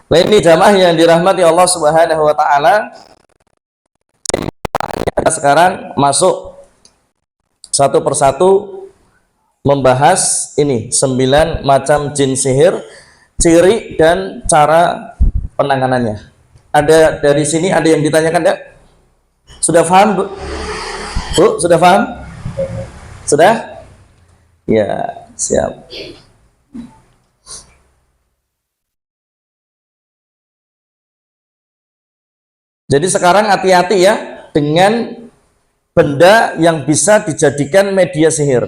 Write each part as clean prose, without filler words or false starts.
Nah, ini jamaah yang dirahmati Allah Subhanahu wa taala. Kita sekarang masuk satu persatu membahas ini 9 macam jin sihir, ciri dan cara penanganannya. Ada dari sini ada yang ditanyakan enggak? Sudah paham, Bu? Bu, sudah paham? Sudah? Ya, siap. Jadi sekarang hati-hati ya dengan benda yang bisa dijadikan media sihir.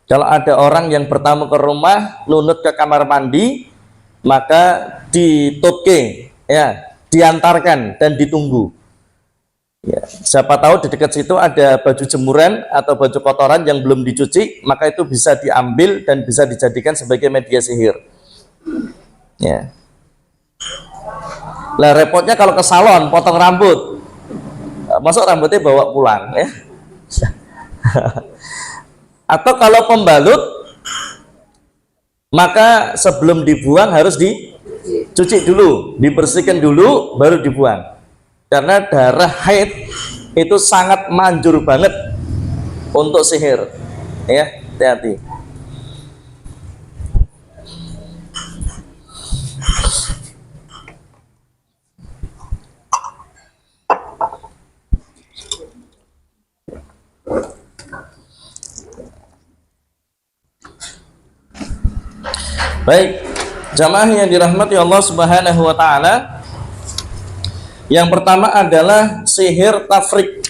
Kalau ada orang yang bertamu ke rumah, lunut ke kamar mandi, maka ditoke, ya, diantarkan dan ditunggu. Ya, siapa tahu di dekat situ ada baju jemuran atau baju kotoran yang belum dicuci, maka itu bisa diambil dan bisa dijadikan sebagai media sihir. Ya. Lah repotnya kalau ke salon potong rambut, masuk rambutnya bawa pulang ya. Atau kalau pembalut, maka sebelum dibuang harus dicuci dulu, dibersihkan dulu baru dibuang. Karena darah haid itu sangat manjur banget untuk sihir. Ya, hati-hati. Baik, jamaah yang dirahmati Allah Subhanahu wa taala. Yang pertama adalah sihir tafrik.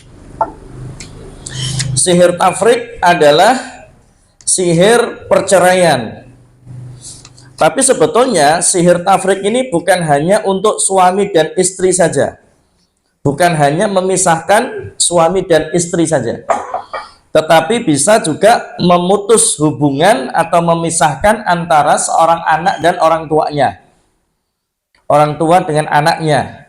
Sihir tafrik adalah sihir perceraian. Tapi sebetulnya sihir tafrik ini bukan hanya untuk suami dan istri saja. Bukan hanya memisahkan suami dan istri saja. Tetapi bisa juga memutus hubungan atau memisahkan antara seorang anak dan orang tuanya, orang tua dengan anaknya,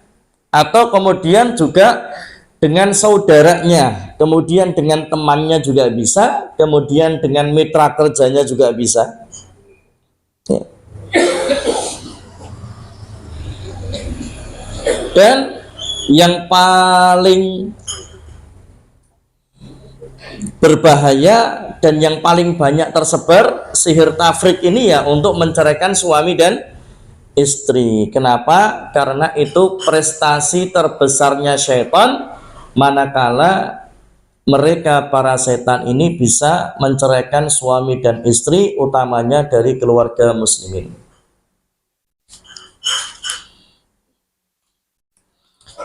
atau kemudian juga dengan saudaranya, kemudian dengan temannya juga bisa, kemudian dengan mitra kerjanya juga bisa. Ya. Dan yang paling berbahaya dan yang paling banyak tersebar sihir tafrik ini ya untuk menceraikan suami dan istri. Kenapa? Karena itu prestasi terbesarnya syaitan, manakala mereka para setan ini bisa menceraikan suami dan istri, utamanya dari keluarga muslimin.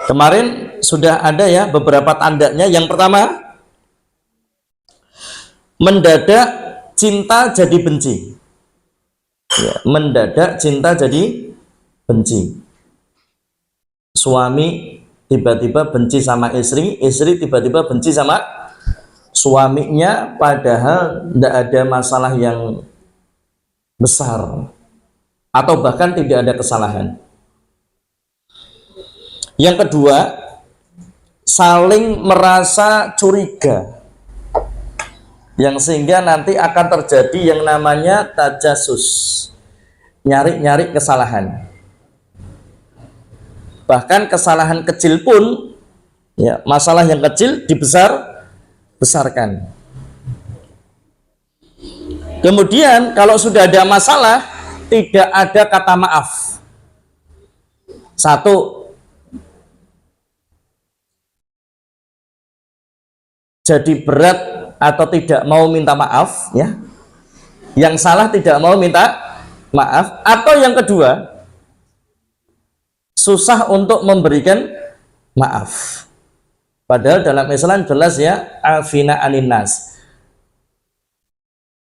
Kemarin sudah ada ya beberapa tandanya. Yang pertama, mendadak cinta jadi benci. Ya, mendadak cinta jadi benci. Suami tiba-tiba benci sama istri, istri tiba-tiba benci sama suaminya, padahal tidak ada masalah yang besar atau bahkan tidak ada kesalahan. Yang kedua, saling merasa curiga, yang sehingga nanti akan terjadi yang namanya tajasus, nyari-nyari kesalahan. Bahkan kesalahan kecil pun, ya, masalah yang kecil dibesarkan. Kemudian kalau sudah ada masalah, tidak ada kata maaf. Satu, jadi berat atau tidak mau minta maaf, ya. Yang salah tidak mau minta maaf. Atau yang kedua, susah untuk memberikan maaf. Padahal dalam Islam jelas ya, afina aninnas,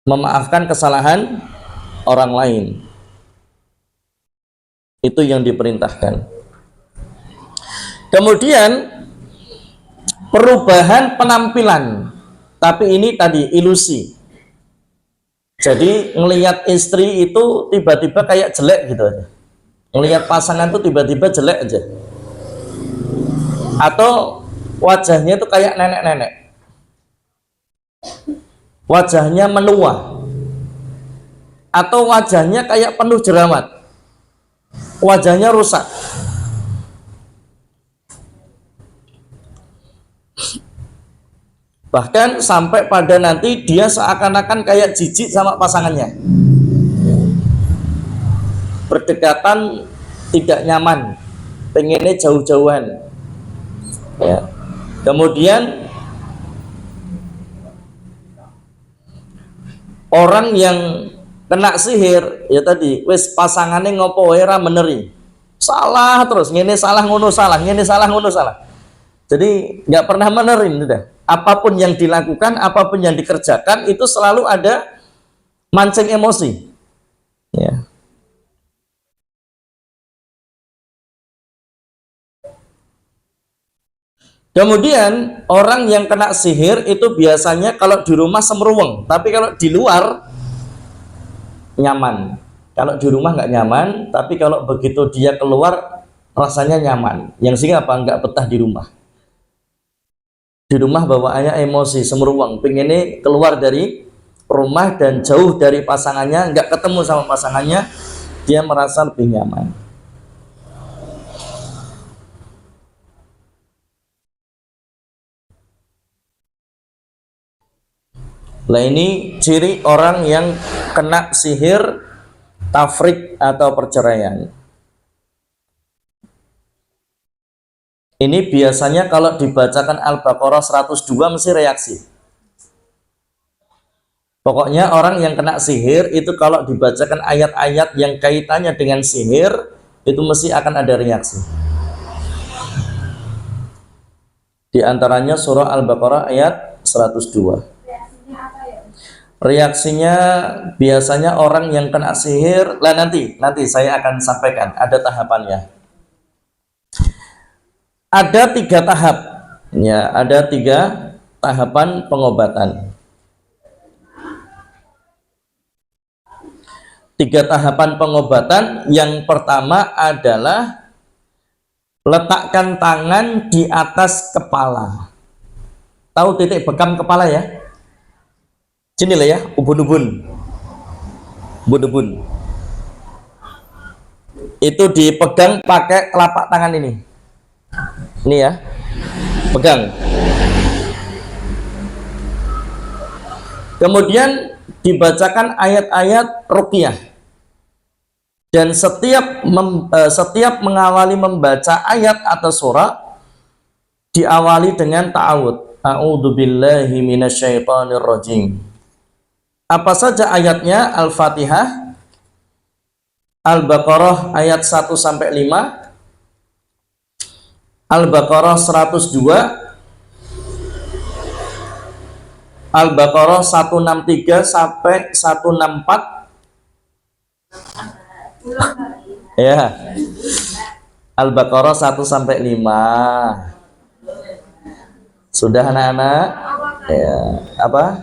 memaafkan kesalahan orang lain. Itu yang diperintahkan. Kemudian perubahan penampilan, tapi ini tadi ilusi. Jadi ngelihat istri itu tiba-tiba kayak jelek gitu aja. Ngelihat pasangan itu tiba-tiba jelek aja. Atau wajahnya itu kayak nenek-nenek. Wajahnya menua. Atau wajahnya kayak penuh jerawat. wajahnya rusak. Bahkan sampai pada nanti dia seakan-akan kayak jijik sama pasangannya. Berdekatan tidak nyaman, pengennya jauh-jauhan. Ya. Kemudian orang yang kena sihir ya tadi wis pasangannya ngopo wae ra meneri. Salah terus, ngene salah ngono salah, ngene salah ngono salah. Jadi nggak pernah menerin sudah. Apapun yang dilakukan, apapun yang dikerjakan itu selalu ada mancing emosi. Ya. Kemudian orang yang kena sihir itu biasanya kalau di rumah semeruweng, tapi kalau di luar nyaman. Kalau di rumah nggak nyaman, tapi kalau begitu dia keluar rasanya nyaman. Yang sehingga apa? Nggak betah di rumah. Di rumah bawaannya emosi, semeruweng, pengennya keluar dari rumah dan jauh dari pasangannya, nggak ketemu sama pasangannya, dia merasa lebih nyaman. Nah ini ciri orang yang kena sihir tafrik atau perceraian. Ini biasanya kalau dibacakan Al-Baqarah 102 mesti reaksi. Pokoknya orang yang kena sihir itu kalau dibacakan ayat-ayat yang kaitannya dengan sihir itu mesti akan ada reaksi. Di antaranya surah Al-Baqarah ayat 102. Reaksinya biasanya orang yang kena sihir, lah nanti saya akan sampaikan, ada tahapannya. Ada 3 tahap, ya, ada 3 tahapan pengobatan. 3 tahapan pengobatan. Yang pertama adalah letakkan tangan di atas kepala. Tahu titik bekam kepala ya? Sini lah ya, ubun-ubun. Ubun-ubun. Itu dipegang pakai telapak tangan ini. Ini ya, pegang. Kemudian dibacakan ayat-ayat ruqyah. Dan setiap mengawali membaca ayat atau surah diawali dengan ta'awud. A'udzubillahi minasyaitonirrajim. Apa saja ayatnya? Al-Fatihah, Al-Baqarah ayat 1 sampai 5, Al-Baqarah 102, Al-Baqarah 163 sampai 164. Ya. Al-Baqarah 1 sampai 5. Sudah anak-anak? Ya, apa?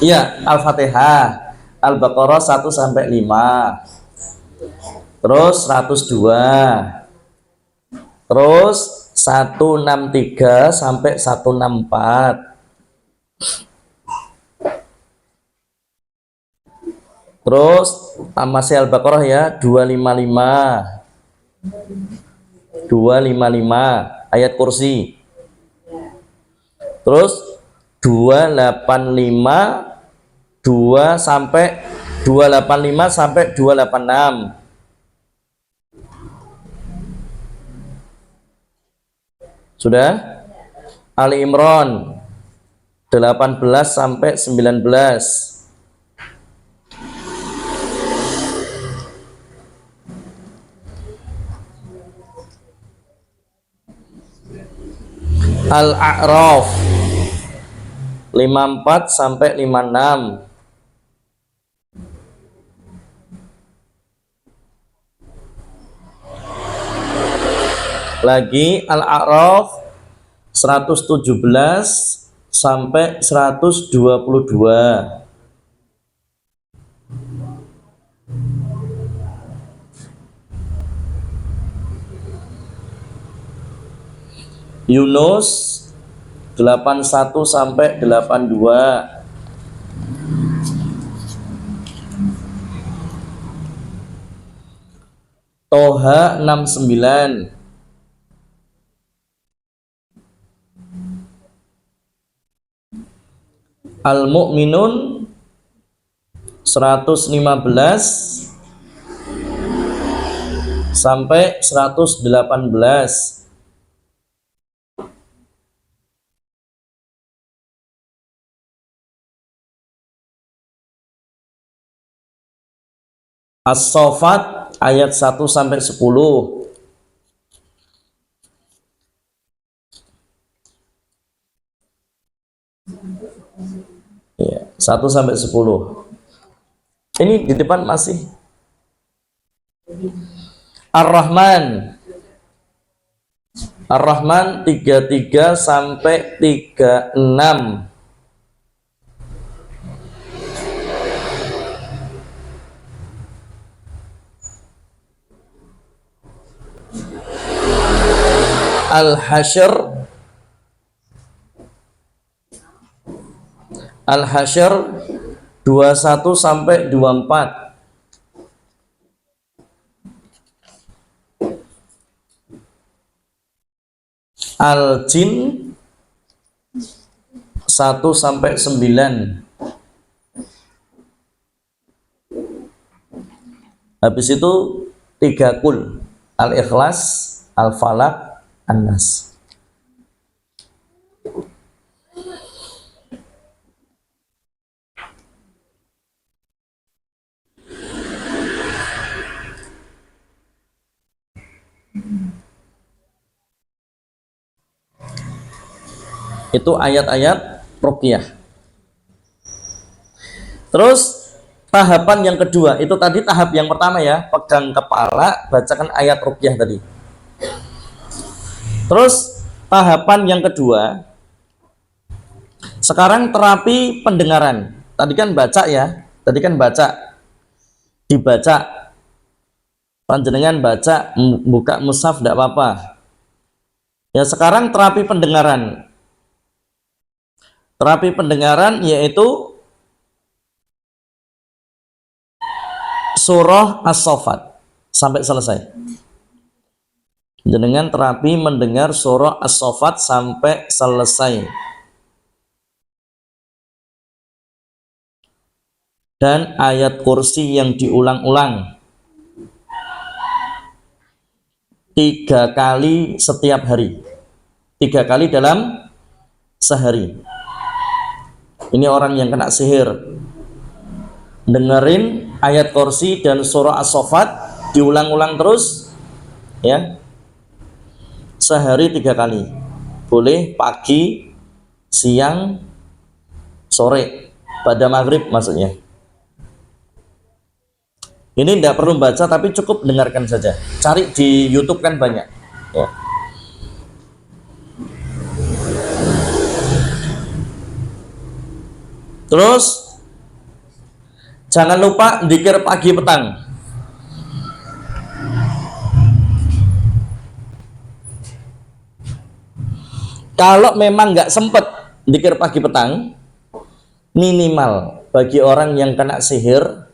Iya, Al-Fatihah, Al-Baqarah 1 sampai 5. Terus 102. Terus 163 sampai 164. Terus masih Al-Baqarah ya, 255. 255 ayat kursi. Terus 285 sampai 286. Sudah? Ali Imran 18 sampai 19. Al-A'raf 54 sampai 56. Lagi Al-A'raf 117 sampai 122. Yunus 81 sampai 82. Toha 69, Al-Mu'minun 115 sampai 118, As-Saffat ayat 1 sampai 10, ya, 1 sampai 10. Ini di depan masih Ar-Rahman. Ar-Rahman 33 sampai 36. Al-Hasyr, Al-Hasyr 21 sampai 24. Al-Jin 1 sampai 9. Habis itu 3 kul, Al-Ikhlas, Al-Falaq, An-Nas. Itu ayat-ayat ruqyah. Terus tahapan yang kedua, itu tadi tahap yang pertama ya, pegang kepala, bacakan ayat ruqyah tadi. Terus tahapan yang kedua, sekarang terapi pendengaran. Tadi kan baca ya, tadi kan baca, dibaca, panjenengan baca, buka mushaf tidak apa-apa. Ya sekarang terapi pendengaran. Terapi pendengaran yaitu surah As-Saffat sampai selesai. Dengan terapi mendengar surah As-Saffat sampai selesai. Dan ayat kursi yang diulang-ulang 3 kali setiap hari, 3 kali dalam sehari. Ini orang yang kena sihir, dengerin ayat kursi dan surah As-Saffat diulang-ulang terus ya, sehari 3 kali. Boleh pagi, siang, sore, pada maghrib maksudnya. Ini tidak perlu baca, tapi cukup dengarkan saja. Cari di YouTube kan banyak ya. Terus jangan lupa dzikir pagi petang. Kalau memang nggak sempet dzikir pagi petang, minimal bagi orang yang kena sihir,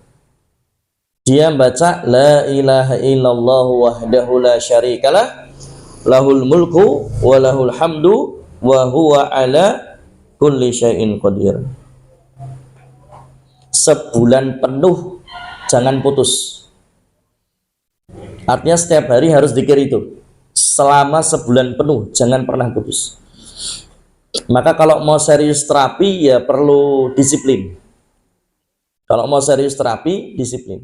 dia baca la ilaha illallah wahdahu la syarikalah lahul mulku wa lahul hamdu wa huwa ala kulli syai'in qadir. Sebulan penuh, jangan putus. Artinya setiap hari harus dzikir itu selama sebulan penuh, jangan pernah putus. Maka kalau mau serius terapi ya perlu disiplin. Kalau mau serius terapi, disiplin.